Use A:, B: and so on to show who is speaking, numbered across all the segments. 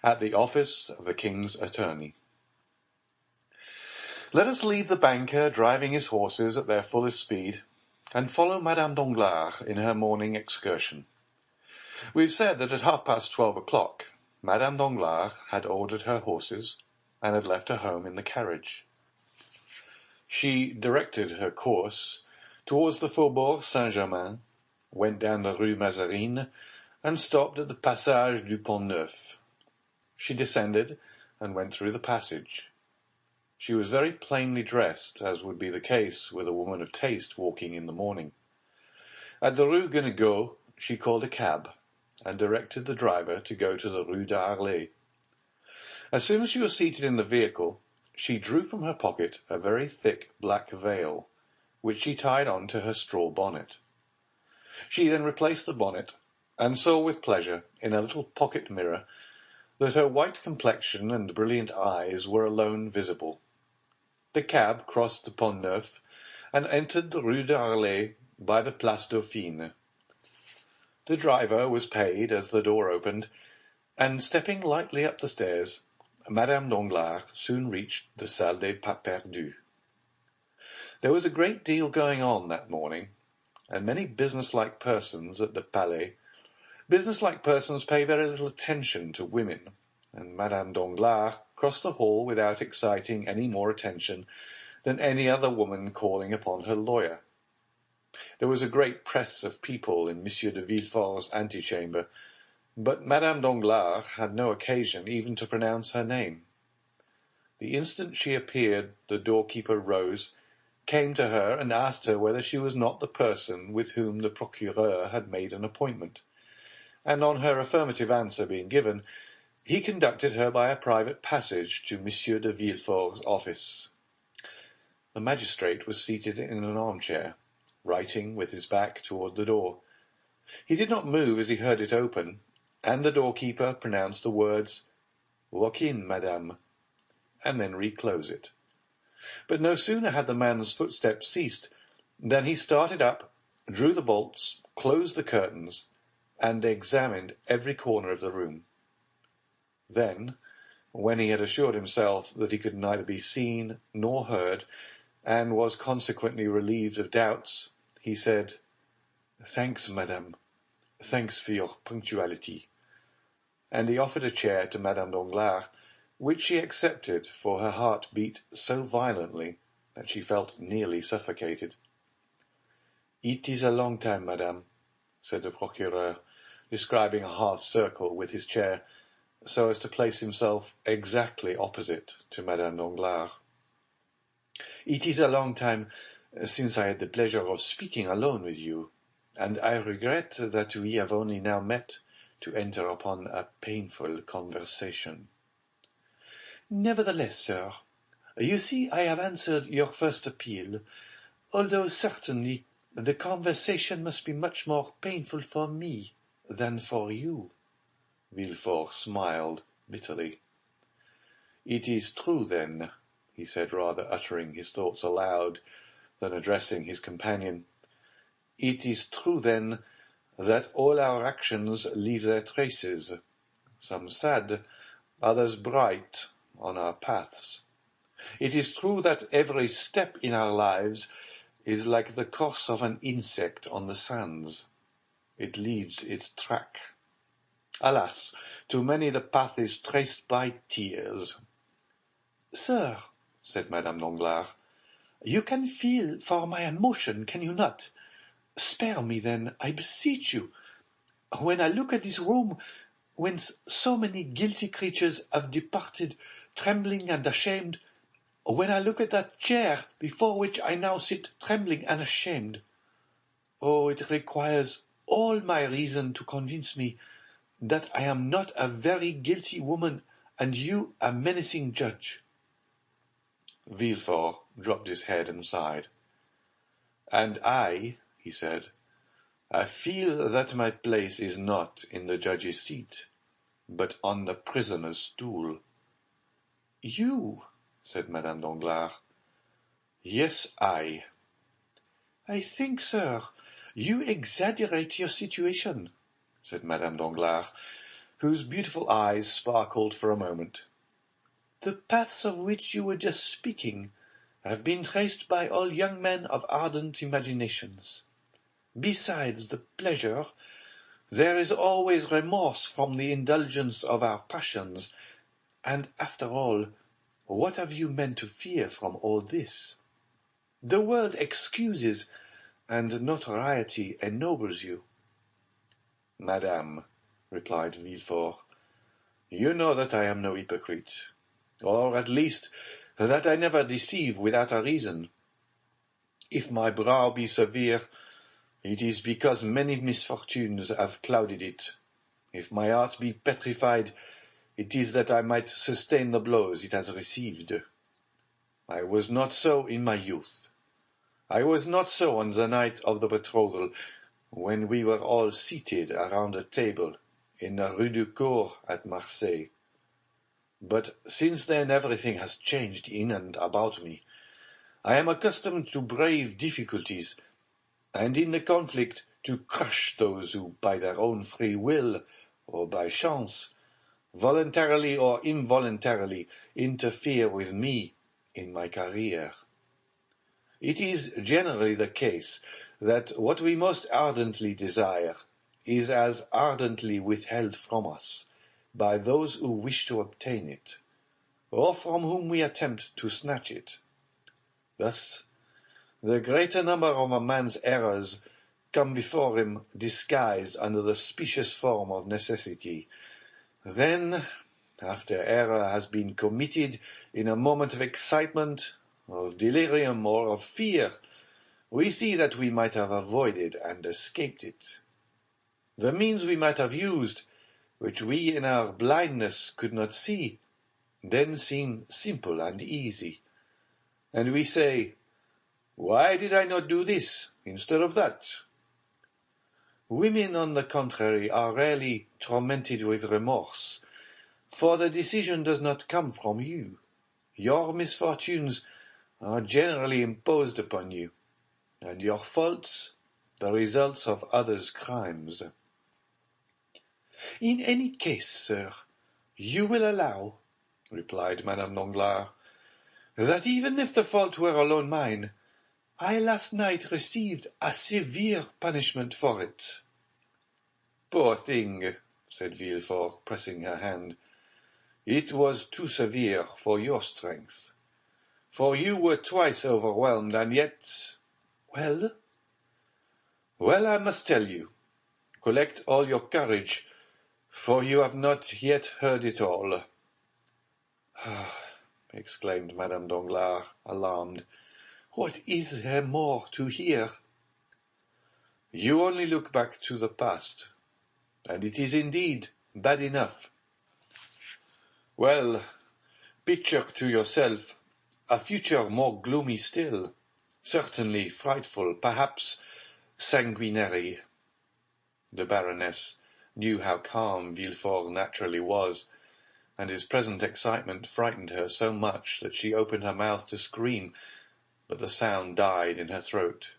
A: at the office of the King's Attorney. Let us leave the banker driving his horses at their fullest speed, and follow Madame Danglars in her morning excursion. We've said that at 12:30, Madame Danglars had ordered her horses, and had left her home in the carriage. She directed her course towards the Faubourg Saint-Germain, went down the Rue Mazarine, and stopped at the Passage du Pont-Neuf. She descended, and went through the passage. She was very plainly dressed, as would be the case with a woman of taste walking in the morning. At the Rue Guénégaud she called a cab, and directed the driver to go to the Rue d'Arlet. As soon as she was seated in the vehicle, she drew from her pocket a very thick black veil, which she tied on to her straw bonnet. She then replaced the bonnet, and saw with pleasure, in a little pocket mirror, that her white complexion and brilliant eyes were alone visible. The cab crossed the Pont-Neuf, and entered the Rue d'Arlet by the Place Dauphine. The driver was paid as the door opened, and stepping lightly up the stairs, Madame Danglars soon reached the Salle des Pas Perdus. There was a great deal going on that morning, and many business-like persons at the Palais. Business-like persons pay very little attention to women, and Madame Danglars crossed the hall without exciting any more attention than any other woman calling upon her lawyer. There was a great press of people in Monsieur de Villefort's antechamber, but Madame Danglars had no occasion even to pronounce her name. The instant she appeared, the doorkeeper rose, came to her, and asked her whether she was not the person with whom the procureur had made an appointment, and on her affirmative answer being given, he conducted her by a private passage to Monsieur de Villefort's office. The magistrate was seated in an armchair, writing with his back toward the door. He did not move as he heard it open, and the doorkeeper pronounced the words, "Walk in, madame," and then reclose it. But no sooner had the man's footsteps ceased than he started up, drew the bolts, closed the curtains, and examined every corner of the room. Then, when he had assured himself that he could neither be seen nor heard, and was consequently relieved of doubts, he said, "Thanks, madame. Thanks for your punctuality." And he offered a chair to Madame Danglars, which she accepted, for her heart beat so violently that she felt nearly suffocated. "It is a long time, madame," said the procureur, describing a half-circle with his chair, so as to place himself exactly opposite to Madame Danglars. "It is a long time since I had the pleasure of speaking alone with you, and I regret that we have only now met to enter upon a painful conversation." "Nevertheless, sir, you see I have answered your first appeal, although certainly the conversation must be much more painful for me than for you." Villefort smiled bitterly. "It is true, then," he said, rather uttering his thoughts aloud than addressing his companion, "it is true, then, that all our actions leave their traces, some sad, others bright, on our paths. It is true that every step in our lives is like the course of an insect on the sands. It leaves its track. Alas, to many the path is traced by tears." "Sir," said Madame Danglars, "you can feel for my emotion, can you not? Spare me, then, I beseech you. When I look at this room, whence so many guilty creatures have departed, trembling and ashamed, when I look at that chair before which I now sit trembling and ashamed, oh, it requires all my reason to convince me that I am not a very guilty woman, and you a menacing judge." Villefort dropped his head and sighed. "And I," he said, "I feel that my place is not in the judge's seat, but on the prisoner's stool." "You?" said Madame Danglars. "Yes, I." "I think, sir, you exaggerate your situation," said Madame Danglars, whose beautiful eyes sparkled for a moment.
B: "The paths of which you were just speaking have been traced by all young men of ardent imaginations. Besides the pleasure, there is always remorse from the indulgence of our passions, and after all, what have you men to fear from all this? The world excuses, and notoriety ennobles you."
A: "Madame," replied Villefort, "you know that I am no hypocrite, or at least that I never deceive without a reason. If my brow be severe, it is because many misfortunes have clouded it. If my heart be petrified, it is that I might sustain the blows it has received. I was not so in my youth. I was not so on the night of the betrothal, when we were all seated around a table in the Rue du Cours at Marseilles. But since then everything has changed in and about me. I am accustomed to brave difficulties, and in the conflict to crush those who, by their own free will, or by chance, voluntarily or involuntarily, interfere with me in my career. It is generally the case that what we most ardently desire is as ardently withheld from us by those who wish to obtain it, or from whom we attempt to snatch it. Thus, the greater number of a man's errors come before him disguised under the specious form of necessity. Then, after error has been committed in a moment of excitement, of delirium, or of fear, we see that we might have avoided and escaped it. The means we might have used, which we in our blindness could not see, then seem simple and easy, and we say, "Why did I not do this instead of that?" Women, on the contrary, are rarely tormented with remorse, for the decision does not come from you. Your misfortunes are generally imposed upon you, and your faults the results of others' crimes.
B: "In any case, sir, you will allow," replied Madame Danglars, "that even if the fault were alone mine, I last night received a severe punishment for it."
A: "Poor thing," said Villefort, pressing her hand, "it was too severe for your strength, for you were twice overwhelmed, and yet—"
B: "Well?"
A: "Well, I must tell you. Collect all your courage, for you have not yet heard it all."
B: "Ah," exclaimed Madame Danglars, alarmed, "what is there more to hear?"
A: "You only look back to the past, and it is indeed bad enough. Well, picture to yourself a future more gloomy still, certainly frightful, perhaps sanguinary." The Baroness knew how calm Villefort naturally was, and his present excitement frightened her so much that she opened her mouth to scream, but the sound died in her throat.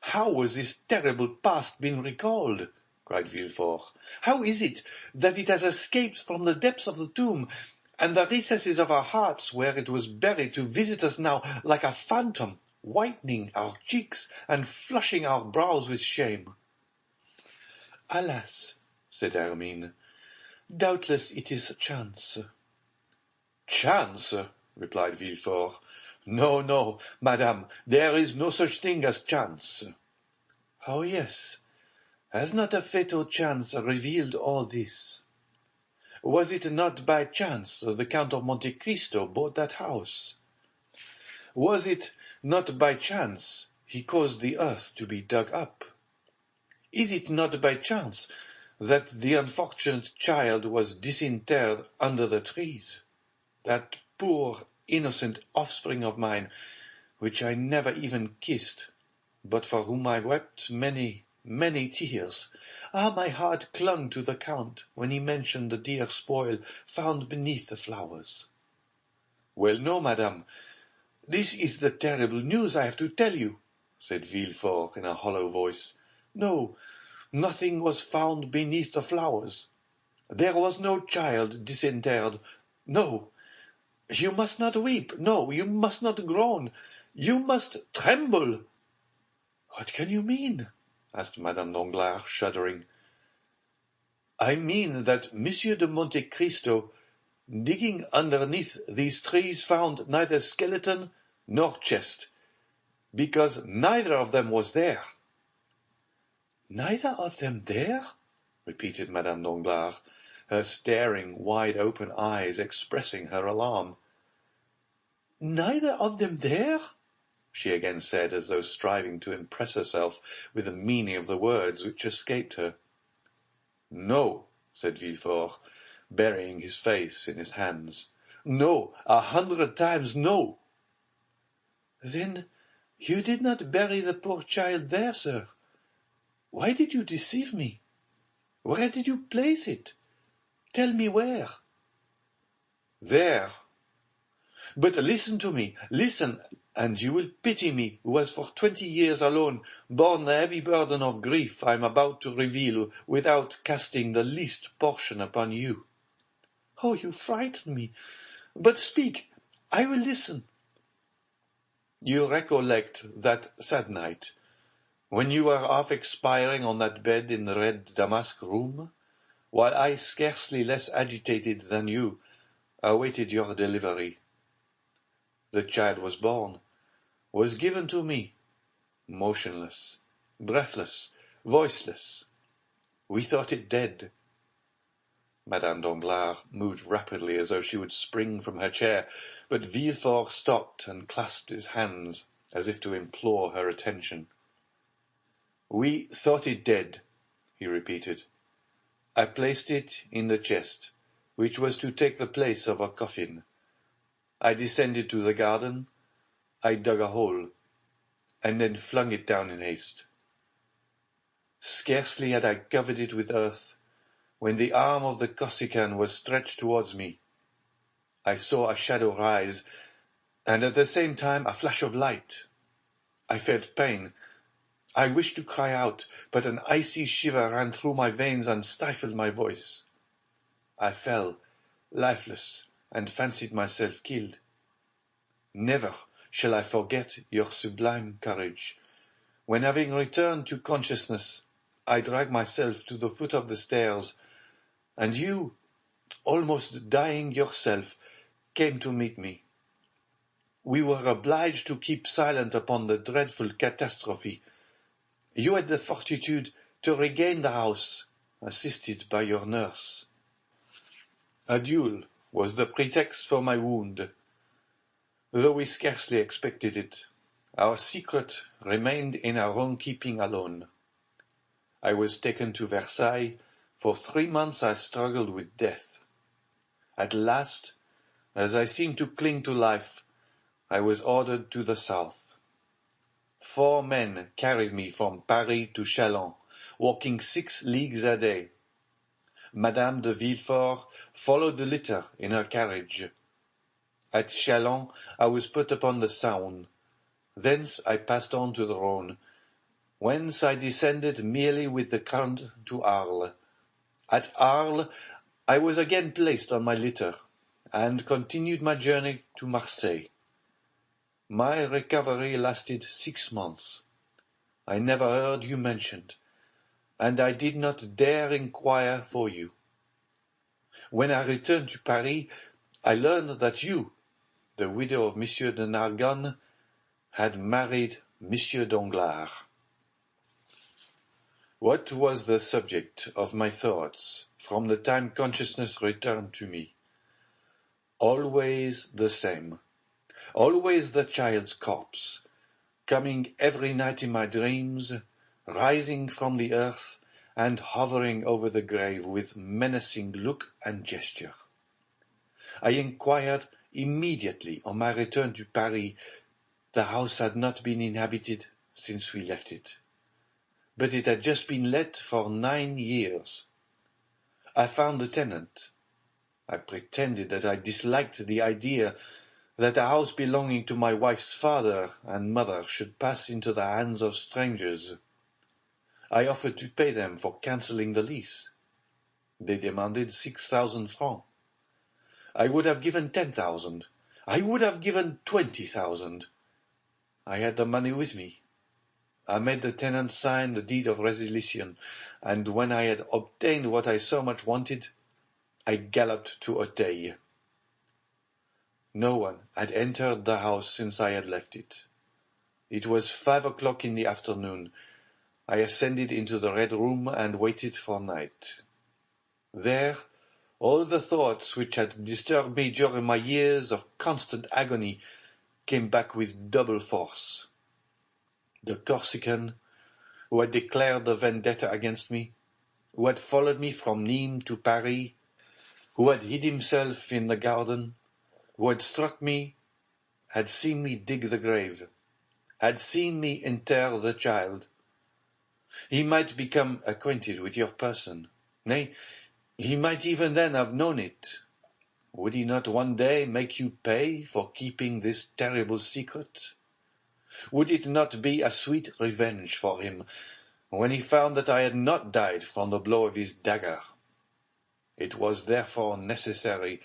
B: "How has this terrible past been recalled?" cried Villefort. "How is it that it has escaped from the depths of the tomb and the recesses of our hearts, where it was buried, to visit us now like a phantom, whitening our cheeks and flushing our brows with shame?" "Alas," said Hermine, "doubtless it is chance."
A: "Chance!" replied Villefort. "No, no, madame, there is no such thing as chance."
B: "Oh, yes. Has not a fatal chance revealed all this? Was it not by chance the Count of Monte Cristo bought that house? Was it not by chance he caused the earth to be dug up? Is it not by chance that the unfortunate child was disinterred under the trees? That poor, innocent offspring of mine, which I never even kissed, but for whom I wept many, many tears. Ah, my heart clung to the Count when he mentioned the dear spoil found beneath the flowers."
A: "Well, no, madame,
B: "This is the terrible news I have to tell you," said Villefort in a hollow voice. "No, nothing was found beneath the flowers. There was no child disinterred. No, you must not weep. No, you must not groan. You must tremble." "What can you mean?" asked Madame Danglars, shuddering. "I mean that Monsieur de Monte Cristo, digging underneath these trees, found neither skeleton nor chest, because neither of them was there." "Neither of them there?" repeated Madame Danglars, her staring, wide-open eyes expressing her alarm. "Neither of them there?" she again said, as though striving to impress herself with the meaning of the words which escaped her. "No," said Villefort, burying his face in his hands. "No, 100 times no." "Then you did not bury the poor child there, sir? Why did you deceive me? Where did you place it? Tell me where." "There. But listen to me, listen, and you will pity me, who has for 20 years alone borne the heavy burden of grief I am about to reveal, without casting the least portion upon you." "Oh, you frighten me! But speak, I will listen." "You recollect that sad night, when you were half expiring on that bed in the red damask room, while I, scarcely less agitated than you, awaited your delivery. The child was born, was given to me, motionless, breathless, voiceless. We thought it dead." Madame Danglars moved rapidly as though she would spring from her chair, but Villefort stopped and clasped his hands as if to implore her attention. "We thought it dead," he repeated. "I placed it in the chest, which was to take the place of a coffin. I descended to the garden, I dug a hole, and then flung it down in haste. Scarcely had I covered it with earth, when the arm of the Corsican was stretched towards me. I saw a shadow rise, and at the same time a flash of light. I felt pain. I wished to cry out, but an icy shiver ran through my veins and stifled my voice. I fell, lifeless, and fancied myself killed. Never shall I forget your sublime courage, when, having returned to consciousness, I dragged myself to the foot of the stairs, and you, almost dying yourself, came to meet me. We were obliged to keep silent upon the dreadful catastrophe. You had the fortitude to regain the house, assisted by your nurse. A duel was the pretext for my wound. Though we scarcely expected it, our secret remained in our own keeping alone. I was taken to Versailles. For 3 months I struggled with death. At last, as I seemed to cling to life, I was ordered to the south. 4 men carried me from Paris to Châlons, walking 6 leagues a day. Madame de Villefort followed the litter in her carriage. At Châlons I was put upon the Saône. Thence I passed on to the Rhône, whence I descended merely with the current to Arles. At Arles I was again placed on my litter, and continued my journey to Marseille. My recovery lasted 6 months. I never heard you mentioned, and I did not dare inquire for you. When I returned to Paris, I learned that you, the widow of Monsieur de Nargonne, had married Monsieur Danglars. What was the subject of my thoughts from the time consciousness returned to me? Always the same. Always the child's corpse, coming every night in my dreams, rising from the earth, and hovering over the grave with menacing look and gesture. I inquired immediately on my return to Paris. The house had not been inhabited since we left it, but it had just been let for 9 years. I found the tenant. I pretended that I disliked the idea that a house belonging to my wife's father and mother should pass into the hands of strangers. I offered to pay them for cancelling the lease.
A: They demanded 6,000 francs. I would have given 10,000. I would have given 20,000. I had the money with me. I made the tenant sign the deed of resilition, and when I had obtained what I so much wanted, I galloped to Auteuil. No one had entered the house since I had left it. It was 5 o'clock in the afternoon. I ascended into the Red Room and waited for night. There, all the thoughts which had disturbed me during my years of constant agony came back with double force. The Corsican, who had declared the vendetta against me, who had followed me from Nîmes to Paris, who had hid himself in the garden, who had struck me, had seen me dig the grave, had seen me inter the child. He might become acquainted with your person. Nay, he might even then have known it. Would he not one day make you pay for keeping this terrible secret? Would it not be a sweet revenge for him when he found that I had not died from the blow of his dagger? It was therefore necessary,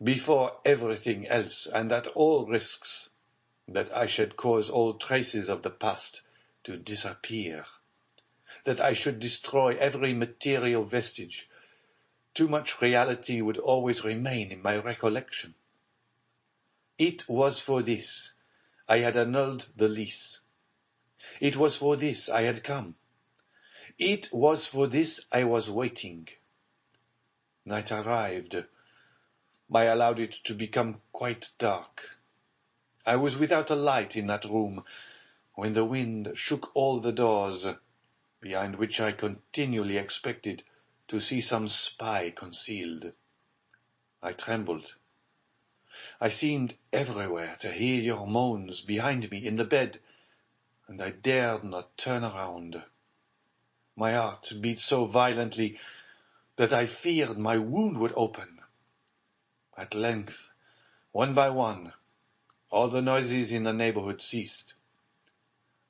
A: before everything else and at all risks, that I should cause all traces of the past to disappear, that I should destroy every material vestige. Too much reality would always remain in my recollection. It was for this I had annulled the lease. It was for this I had come. It was for this I was waiting. Night arrived. I allowed it to become quite dark. I was without a light in that room, when the wind shook all the doors, behind which I continually expected to see some spy concealed. I trembled. I seemed everywhere to hear your moans behind me in the bed, and I dared not turn around. My heart beat so violently that I feared my wound would open. At length, one by one, all the noises in the neighborhood ceased.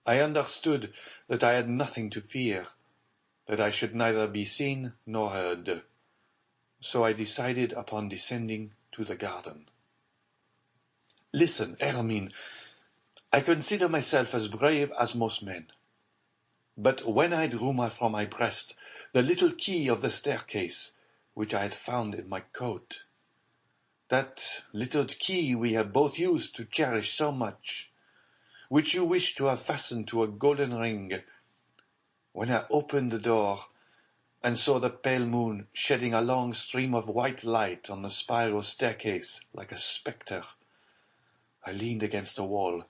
A: I understood that I had nothing to fear, that I should neither be seen nor heard. So I decided upon descending to the garden. Listen, Hermine, I consider myself as brave as most men. But when I drew from my breast the little key of the staircase, which I had found in my coat, that little key we had both used to cherish so much, which you wished to have fastened to a golden ring, when I opened the door and saw the pale moon shedding a long stream of white light on the spiral staircase like a spectre, I leaned against the wall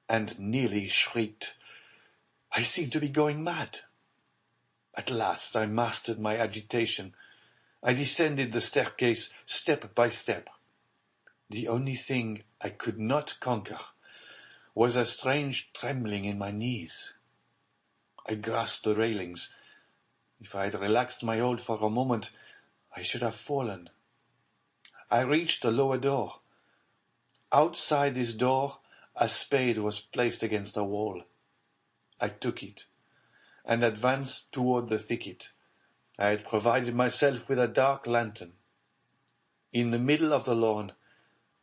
A: and nearly shrieked. I seemed to be going mad. At last I mastered my agitation. I descended the staircase step by step. The only thing I could not conquer was a strange trembling in my knees. I grasped the railings. If I had relaxed my hold for a moment, I should have fallen. I reached the lower door. Outside this door, a spade was placed against the wall. I took it, and advanced toward the thicket. I had provided myself with a dark lantern. In the middle of the lawn,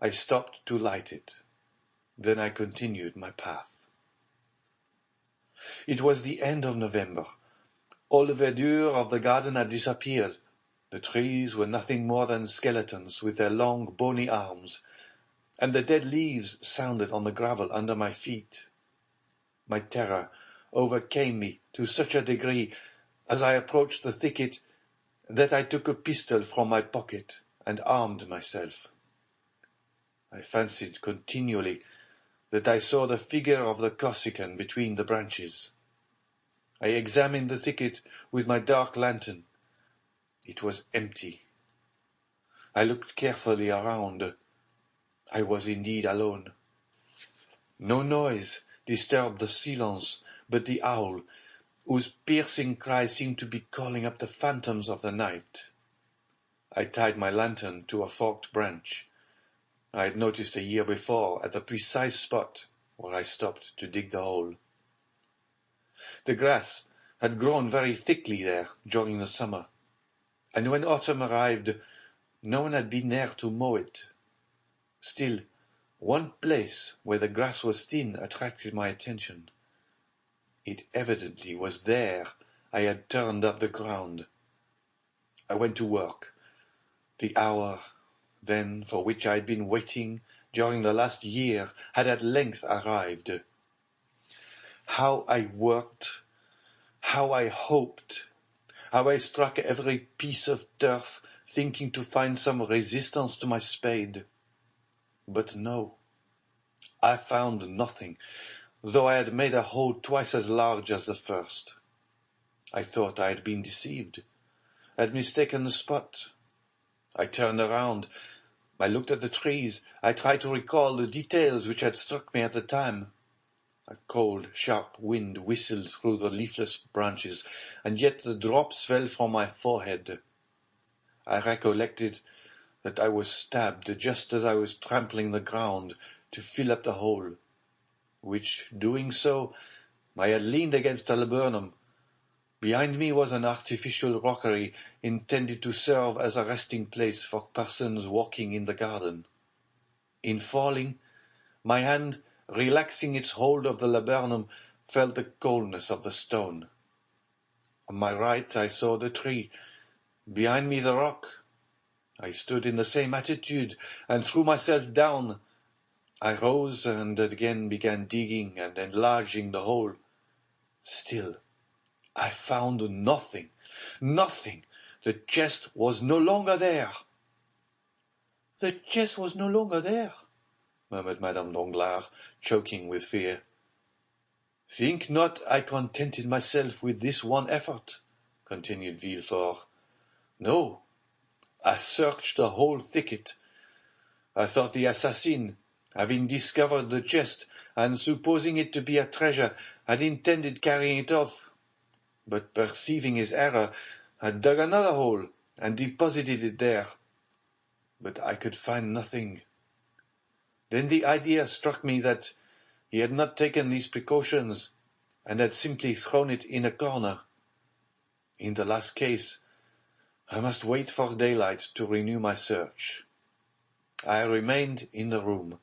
A: I stopped to light it. Then I continued my path. It was the end of November. All the verdure of the garden had disappeared. The trees were nothing more than skeletons with their long, bony arms, and the dead leaves sounded on the gravel under my feet. My terror overcame me to such a degree as I approached the thicket that I took a pistol from my pocket and armed myself. I fancied continually that I saw the figure of the Corsican between the branches. I examined the thicket with my dark lantern. It was empty. I looked carefully around. I was indeed alone. No noise disturbed the silence but the owl, whose piercing cry seemed to be calling up the phantoms of the night. I tied my lantern to a forked branch. I had noticed a year before at the precise spot where I stopped to dig the hole. The grass had grown very thickly there during the summer.
B: and when autumn arrived, no one had been there to mow it. Still, one place where the grass was thin attracted my attention. It evidently was there I had turned up the ground. I went to work. The hour, then, for which I had been waiting during the last year had at length arrived. How I worked, how I hoped, how I struck every piece of turf, thinking to find some resistance to my spade. But no, I found nothing, though I had made a hole twice as large as the first. I thought I had been deceived, had mistaken the spot. I turned around. I looked at the trees. I tried to recall the details which had struck me at the time. A cold, sharp wind whistled through the leafless branches, and yet the drops fell from my forehead. I recollected that I was stabbed just as I was trampling the ground to fill up the hole, which, doing so, I had leaned against a laburnum. Behind me was an artificial rockery intended to serve as a resting place for persons walking in the garden. In falling, my hand, relaxing its hold of the laburnum, felt the coldness of the stone. On my right I saw the tree, behind me the rock. I stood in the same attitude and threw myself down. I rose and again began digging and enlarging the hole. Still, I found nothing, nothing. The chest was no longer there. The chest was no longer there, murmured Madame Danglars, choking with fear. Think not I contented myself with this one effort, continued Villefort. No, I searched the whole thicket. I thought the assassin, having discovered the chest, and supposing it to be a treasure, had intended carrying it off, but perceiving his error, had dug another hole, and deposited it there. But I could find nothing. Then the idea struck me that he had not taken these precautions, and had simply thrown it in a corner. In the last case, I must wait for daylight to renew my search. I remained in the room,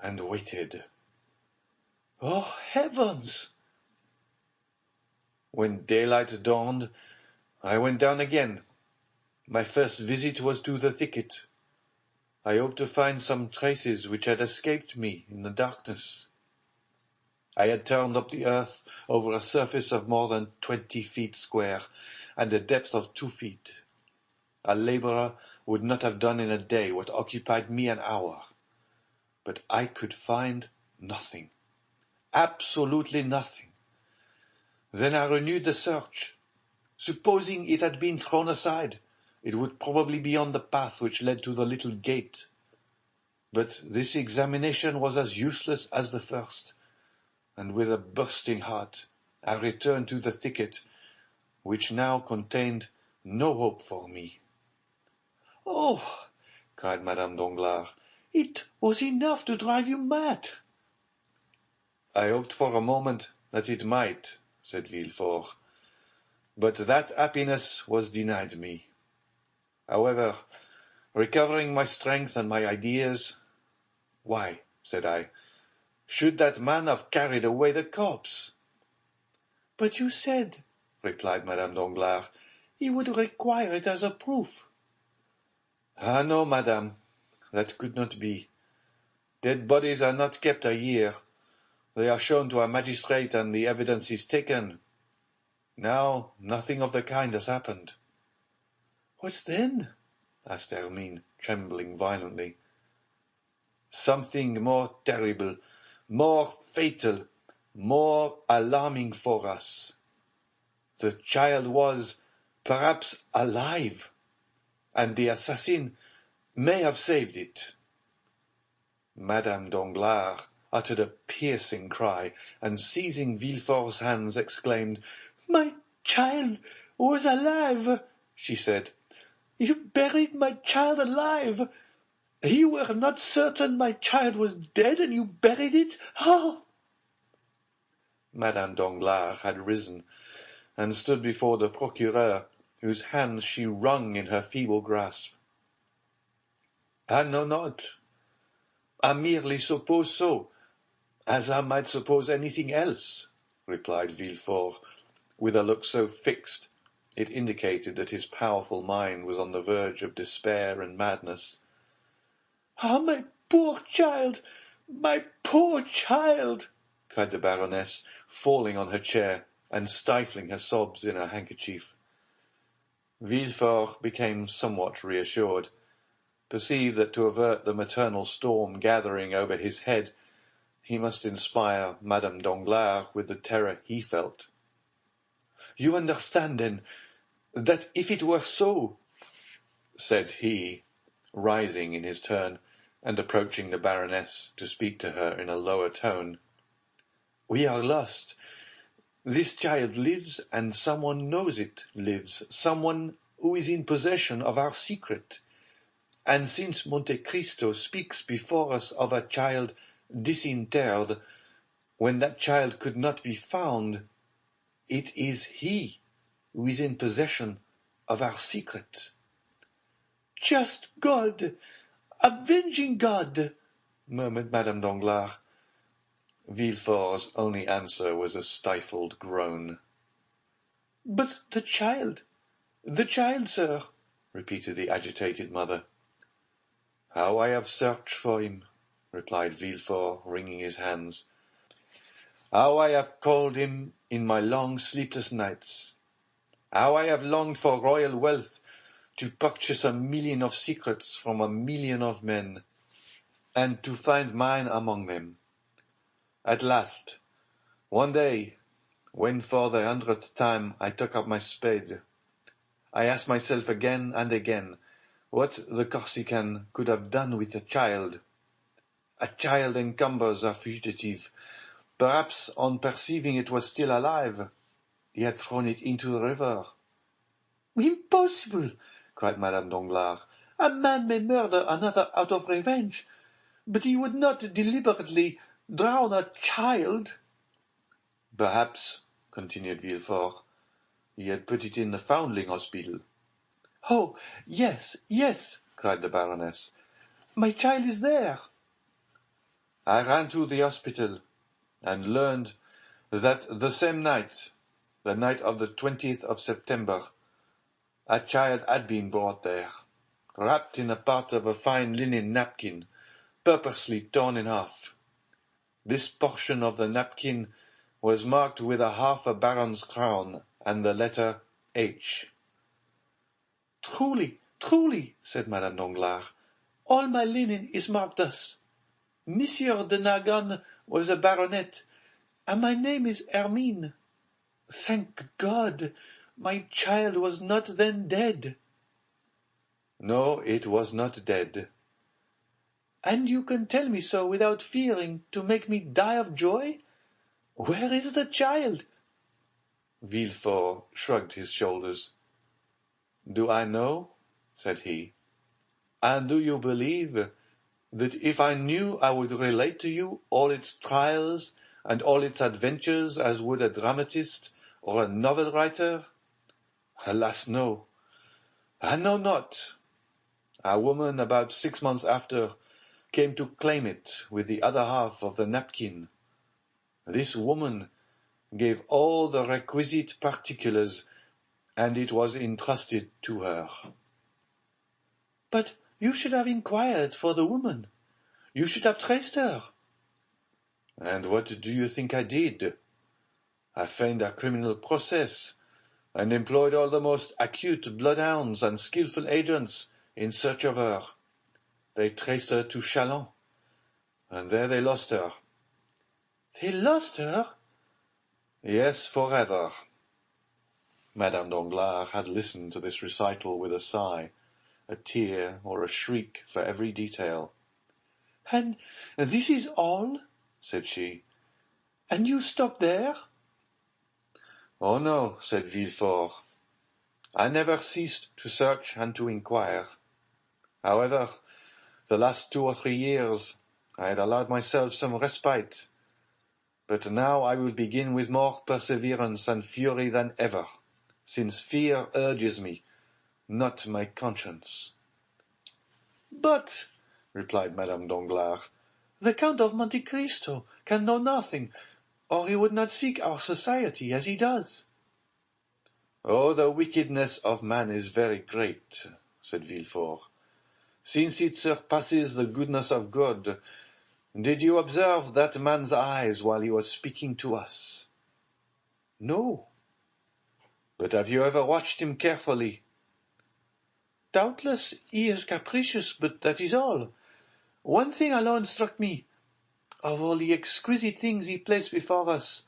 B: and waited. Oh, heavens! When daylight dawned, I went down again. My first visit was to the thicket. I hoped to find some traces which had escaped me in the darkness. I had turned up the earth over a surface of more than 20 feet square, and a depth of 2 feet. A laborer would not have done in a day what occupied me an hour. But I could find nothing. Absolutely nothing. Then I renewed the search. Supposing it had been thrown aside, it would probably be on the path which led to the little gate. But this examination was as useless as the first, and with a bursting heart I returned to the thicket, which now contained no hope for me. "Oh," cried Madame Danglars, "it was enough to drive you mad." "I hoped for a moment that it might," said Villefort, "but that happiness was denied me. However, recovering my strength and my ideas, why," said I, "should that man have carried away the corpse?" "But you said," replied Madame Danglars, "he would require it as a proof." "Ah, no, madame, that could not be. Dead bodies are not kept a year. They are shown to a magistrate, and the evidence is taken. Now, nothing of the kind has happened." "What then?" asked Hermine, trembling violently. "Something more terrible, more fatal, more alarming for us. The child was, perhaps, alive, and the assassin may have saved it." Madame Danglars uttered a piercing cry, and seizing Villefort's hands, exclaimed, "My child was alive," she said. "You buried my child alive. You were not certain my child was dead, and you buried it? Oh!" Madame Danglars had risen, and stood before the procureur,
A: whose hands she wrung in her feeble grasp. "I know not. I merely suppose so, as I might suppose anything else," replied Villefort, with a look so fixed it indicated that his powerful mind was on the verge of despair and madness.
B: "Ah, my poor child! My poor child!"
A: cried the Baroness, falling on her chair and stifling her sobs in her handkerchief. Villefort became somewhat reassured, perceived that to avert the maternal storm gathering over his head, he must inspire Madame Danglars with the terror he felt.
B: "You understand, then, that if it were so,"
A: said he, rising in his turn, and approaching the Baroness to speak to her in a lower tone,
B: "we are lost. This child lives, and someone knows it lives, someone who is in possession of our secret. And since Monte Cristo speaks before us of a child disinterred, when that child could not be found, it is he who is in possession of our secret." "Just God! Avenging God!" murmured Madame Danglars.
A: Villefort's only answer was a stifled groan.
B: "But the child, sir," repeated the agitated mother.
A: "How I have searched for him," replied Villefort, wringing his hands. "How I have called him in my long sleepless nights. How I have longed for royal wealth to purchase 1,000,000 of secrets from 1,000,000 of men, and to find mine among them. At last, one day, when for the 100th time I took up my spade, I asked myself again and again what the Corsican could have done with a child. A child encumbers a fugitive. Perhaps, on perceiving it was still alive, he had thrown it into the river."
B: "Impossible!" cried Madame Danglars. "A man may murder another out of revenge, but he would not deliberately drown a child."
A: "Perhaps," continued Villefort, "he had put it in the foundling hospital."
B: "Oh, yes, yes," cried the Baroness. "My child is there."
A: "I ran to the hospital, and learned that the same night, the night of the 20th of September, a child had been brought there, wrapped in a part of a fine linen napkin, purposely torn in half. This portion of the napkin was marked with a half a baron's crown and the letter H.
B: "Truly, truly," said Madame Danglars, "all my linen is marked thus. Monsieur de Narbonne was a baronet, and my name is Hermine. Thank God, my child was not then dead."
A: "No, it was not dead."
B: "And you can tell me so without fearing to make me die of joy? Where is the child?"
A: Villefort shrugged his shoulders. "Do I know?" said he. "And do you believe that if I knew I would relate to you all its trials and all its adventures as would a dramatist or a novel writer? Alas, no. I know not. A woman about 6 months after came to claim it with the other half of the napkin. This woman gave all the requisite particulars, and it was entrusted to her."
B: "But you should have inquired for the woman. You should have traced her."
A: "And what do you think I did? I feigned a criminal process, and employed all the most acute bloodhounds and skilful agents in search of her. They traced her to Châlons, and there they lost her."
B: "They lost her?"
A: "Yes, forever." Madame Danglars had listened to this recital with a sigh, a tear, or a shriek for every detail.
B: "And this is all?" said she. "And you stop there?"
A: "Oh no," said Villefort. "I never ceased to search and to inquire. However, the last 2 or 3 years I had allowed myself some respite, but now I will begin with more perseverance and fury than ever. since fear urges me, not my conscience."
B: "But," replied Madame Danglars, "the Count of Monte Cristo can know nothing, or he would not seek our society as he does."
A: "Oh, the wickedness of man is very great," said Villefort, "since it surpasses the goodness of God. Did you observe that man's eyes while he was speaking to us?"
B: "No."
A: "But have you ever watched him carefully?"
B: "Doubtless he is capricious, but that is all. One thing alone struck me. Of all the exquisite things he placed before us,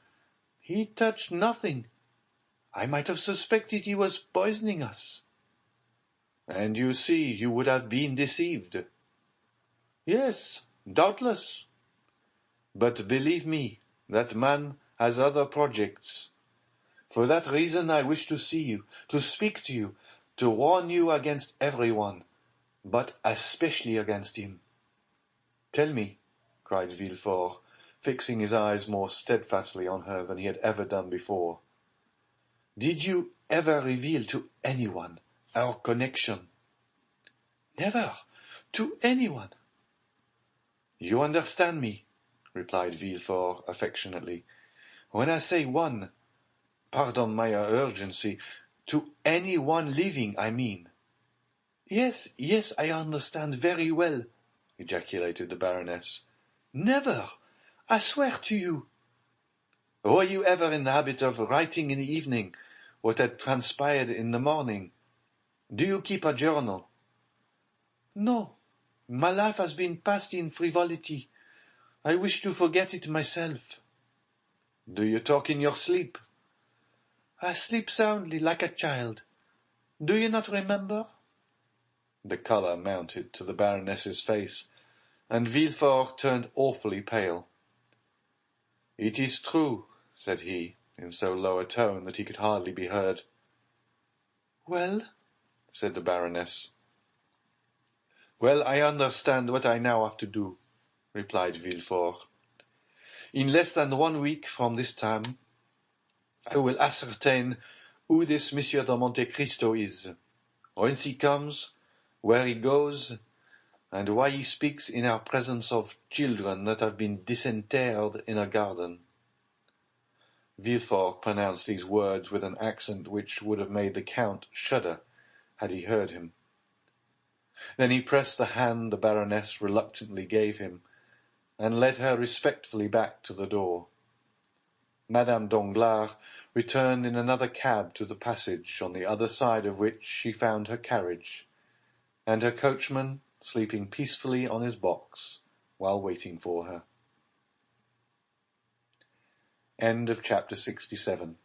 B: he touched nothing. I might have suspected he was poisoning us."
A: "And you see you would have been deceived."
B: "Yes, doubtless."
A: "But believe me, that man has other projects. For that reason I wish to see you, to speak to you, to warn you against everyone, but especially against him." "Tell me," cried Villefort, fixing his eyes more steadfastly on her than he had ever done before, "did you ever reveal to anyone our connection?"
B: "Never, to anyone."
A: "You understand me," replied Villefort affectionately. "When I say one, pardon my urgency, to any one living, I mean."
B: "Yes, yes, I understand very well,"
A: ejaculated the Baroness.
B: "Never, I swear to you."
A: "Were you ever in the habit of writing in the evening what had transpired in the morning? Do you keep a journal?"
B: "No, my life has been passed in frivolity. I wish to forget it myself."
A: "Do you talk in your sleep?"
B: "I sleep soundly, like a child. Do you not remember?"
A: The colour mounted to the Baroness's face, and Villefort turned awfully pale. "It is true," said he, in so low a tone that he could hardly be heard.
B: "Well?"
A: said the Baroness. "Well, I understand what I now have to do," replied Villefort. "In less than 1 week from this time, I will ascertain who this Monsieur de Monte Cristo is, whence he comes, where he goes, and why he speaks in our presence of children that have been disinterred in a garden." Villefort pronounced these words with an accent which would have made the Count shudder had he heard him. Then he pressed the hand the Baroness reluctantly gave him, and led her respectfully back to the door. Madame Danglars returned in another cab to the passage, on the other side of which she found her carriage, and her coachman sleeping peacefully on his box while waiting for her. End of chapter 67.